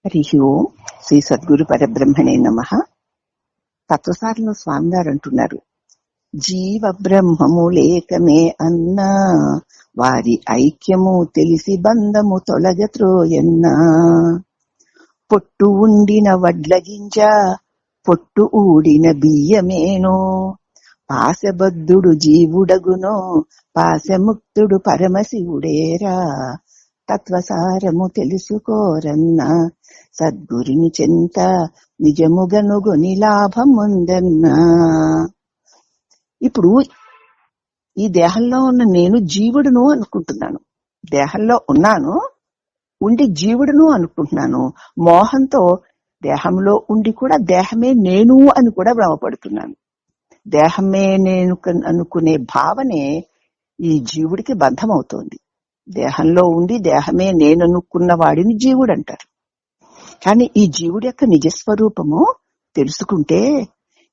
హరి ఓం. శ్రీ సద్గురు పరబ్రహ్మణే నమః. తత్వసారంలో స్వామి గారు అంటున్నారు, జీవ బ్రహ్మము లేకమే అన్నా, వారి ఐక్యము తెలిసి బంధము తొలగత్రోయన్నా. పొట్టు ఉండిన వడ్ల గింజ, పొట్టు ఊడిన బియ్యమేనో. పాశబద్ధుడు జీవుడగునో, పాశముక్తుడు పరమశివుడేరా. తత్వసారము తెలుసుకోరన్నా, సద్గురుని చెంత నిజముగనుగొని లాభముందన్నా. ఇప్పుడు ఈ దేహంలో ఉన్న నేను జీవుడును అనుకుంటున్నాను, దేహంలో ఉన్నాను, ఉండి జీవుడును అనుకుంటున్నాను. మోహంతో దేహంలో ఉండి కూడా దేహమే నేను అని కూడా భ్రమపడుతున్నాను. దేహమే నేను అనుకునే భావనే ఈ జీవుడికి బంధం అవుతోంది. దేహంలో ఉండి దేహమే నేను అనుకున్న వాడిని జీవుడు అంటారు. కానీ ఈ జీవుడి యొక్క నిజస్వరూపము తెలుసుకుంటే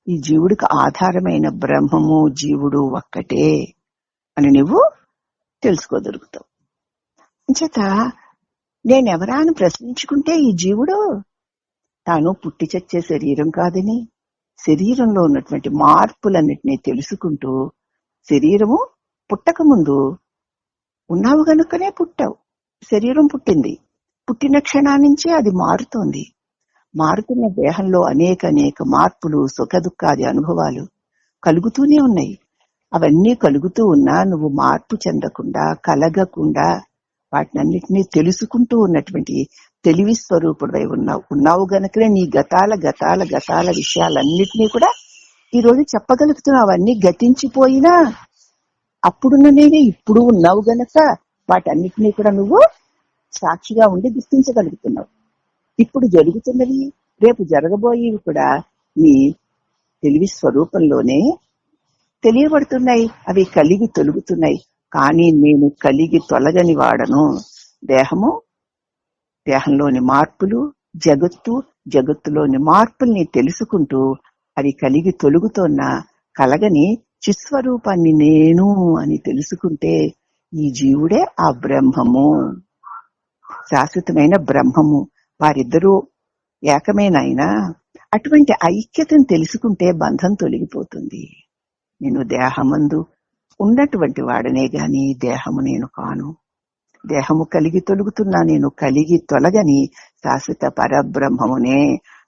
ఈ జీవుడికి ఆధారమైన బ్రహ్మము జీవుడు ఒక్కటే అని నువ్వు తెలుసుకోగలుగుతావు. అంచేత నేనెవరా అని ప్రశ్నించుకుంటే ఈ జీవుడు తాను పుట్టి చచ్చే శరీరం కాదని, శరీరంలో ఉన్నటువంటి మార్పులన్నిటినీ తెలుసుకుంటూ, శరీరము పుట్టక ముందు ఉన్నావు గనుకనే పుట్టావు, శరీరం పుట్టింది, పుట్టిన క్షణాన్నించి అది మారుతోంది. మారుతున్న దేహంలో అనేక మార్పులు, సుఖ దుఃఖాది అనుభవాలు కలుగుతూనే ఉన్నాయి. అవన్నీ కలుగుతూ ఉన్నా నువ్వు మార్పు చెందకుండా, కలగకుండా వాటినన్నిటినీ తెలుసుకుంటూ ఉన్నటువంటి తెలివి స్వరూపుడై ఉన్నావు గనుకనే నీ గతాల విషయాలన్నిటినీ కూడా ఈ రోజు చెప్పగలుగుతున్నావు. అవన్నీ గతించిపోయినా అప్పుడున్న నేనే ఇప్పుడు ఉన్నావు గనక వాటన్నిటినీ కూడా నువ్వు సాక్షిగా ఉండి గుర్తించగలుగుతున్నావు. ఇప్పుడు జరుగుతున్నవి, రేపు జరగబోయేవి కూడా నీ తెలివి స్వరూపంలోనే తెలియబడుతున్నాయి. అవి కలిగి తొలుగుతున్నాయి. కానీ నేను కలిగి తొలగని వాడను. దేహంలోని మార్పులు, జగత్తులోని మార్పుల్ని తెలుసుకుంటూ అవి కలిగి తొలుగుతోన్న కలగని చిస్వరూపాన్ని నేను అని తెలుసుకుంటే ఈ జీవుడే ఆ బ్రహ్మము, శాశ్వతమైన బ్రహ్మము. వారిద్దరూ ఏకమేనాయనా. అటువంటి ఐక్యతను తెలుసుకుంటే బంధం తొలగిపోతుంది. నేను దేహమందు ఉన్నటువంటి వాడనే గాని దేహము నేను కాను. దేహము కలిగి తొలుగుతున్నా నేను కలిగి తొలగని శాశ్వత పరబ్రహ్మమునే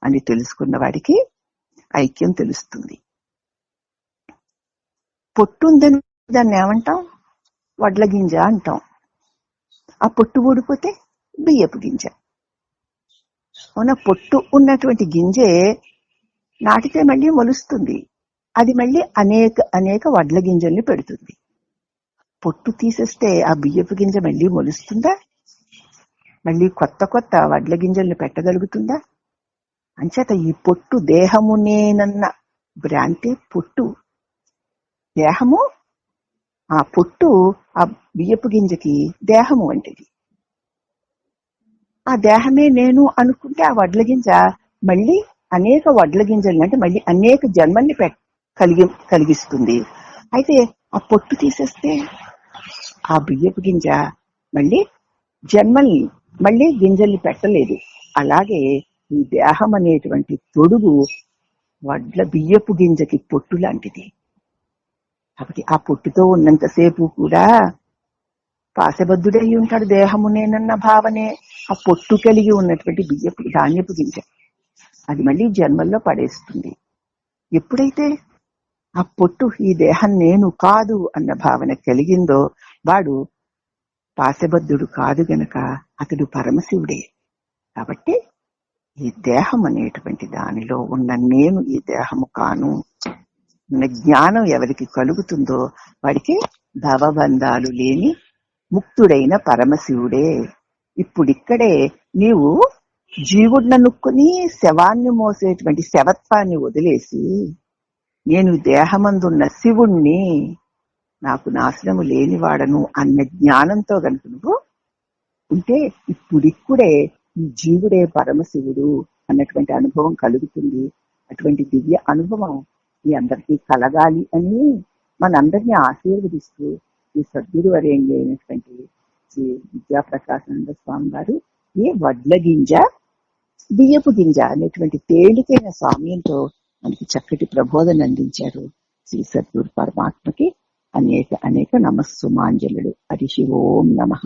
అని తెలుసుకున్న వాడికి ఐక్యం తెలుస్తుంది. పొట్టుందని దాన్ని ఏమంటాం? వడ్ల గింజ అంటాం. ఆ పొట్టు ఊడిపోతే బియ్యపు గింజ. పొట్టు ఉన్నటువంటి గింజే నాటితే మళ్ళీ మొలుస్తుంది. అది మళ్ళీ అనేక వడ్ల గింజల్ని పెడుతుంది. పొట్టు తీసేస్తే ఆ బియ్యపు గింజ మళ్ళీ మొలుస్తుందా? మళ్ళీ కొత్త వడ్ల గింజల్ని పెట్టగలుగుతుందా? అంచేత ఈ పొట్టు దేహము నేనన్న భ్రాంతి పొట్టు. దేహము ఆ పొట్టు ఆ బియ్యపు గింజకి దేహము వంటిది. ఆ దేహమే నేను అనుకుంటే ఆ వడ్ల గింజ మళ్ళీ అనేక వడ్ల గింజల్ని, అంటే మళ్ళీ అనేక జన్మల్ని కలిగిస్తుంది. అయితే ఆ పొట్టు తీసేస్తే ఆ బియ్యపు గింజ మళ్ళీ జన్మల్ని, మళ్ళీ గింజల్ని పెట్టలేదు. అలాగే ఈ దేహం అనేటువంటి తొడుగు బియ్యపు గింజకి పొట్టు లాంటిది. కాబట్టి ఆ పొట్టుతో ఉన్నంతసేపు కూడా పాశబద్ధుడై ఉంటాడు. దేహము నేనన్న భావనే ఆ పొట్టు కలిగి ఉన్నటువంటి ధాన్యపు గింజ. అది మళ్ళీ జన్మల్లో పడేస్తుంది. ఎప్పుడైతే ఆ పొట్టు ఈ దేహం నేను కాదు అన్న భావన కలిగిందో వాడు పాశబద్ధుడు కాదు గనక అతడు పరమశివుడే. కాబట్టి ఈ దేహం అనేటువంటి దానిలో ఉన్న నేను ఈ దేహము కాను అన్న జ్ఞానం ఎవరికి కలుగుతుందో వాడికి భవబంధాలు లేని ముక్తుడైన పరమశివుడే. ఇప్పుడిక్కడే నీవు జీవుడిననుక్కుని శవాన్ని మోసేటువంటి శవత్వాన్ని వదిలేసి నేను దేహమందున్న శివుణ్ణి, నాకు నాశనము లేనివాడను అన్న జ్ఞానంతో కనుక నువ్వు ఉంటే ఇప్పుడిక్కడే ఈ జీవుడే పరమశివుడు అన్నటువంటి అనుభవం కలుగుతుంది. అటువంటి దివ్య అనుభవం ఈ అందరికీ కలగాలి అని మనందరినీ ఆశీర్వదిస్తూ ఈ సద్గురు వరేణ్య అయినటువంటి శ్రీ విద్యాప్రకాశానంద స్వామి గారు ఈ వడ్ల గింజ బియ్యపు గింజ అనేటువంటి తేలికైన సామ్యంతో మనకి చక్కటి ప్రబోధన అందించారు శ్రీ సద్గురు పరమాత్మకి అనేక అనేక నమస్సుమాంజలుడు. హరి ఓం నమః.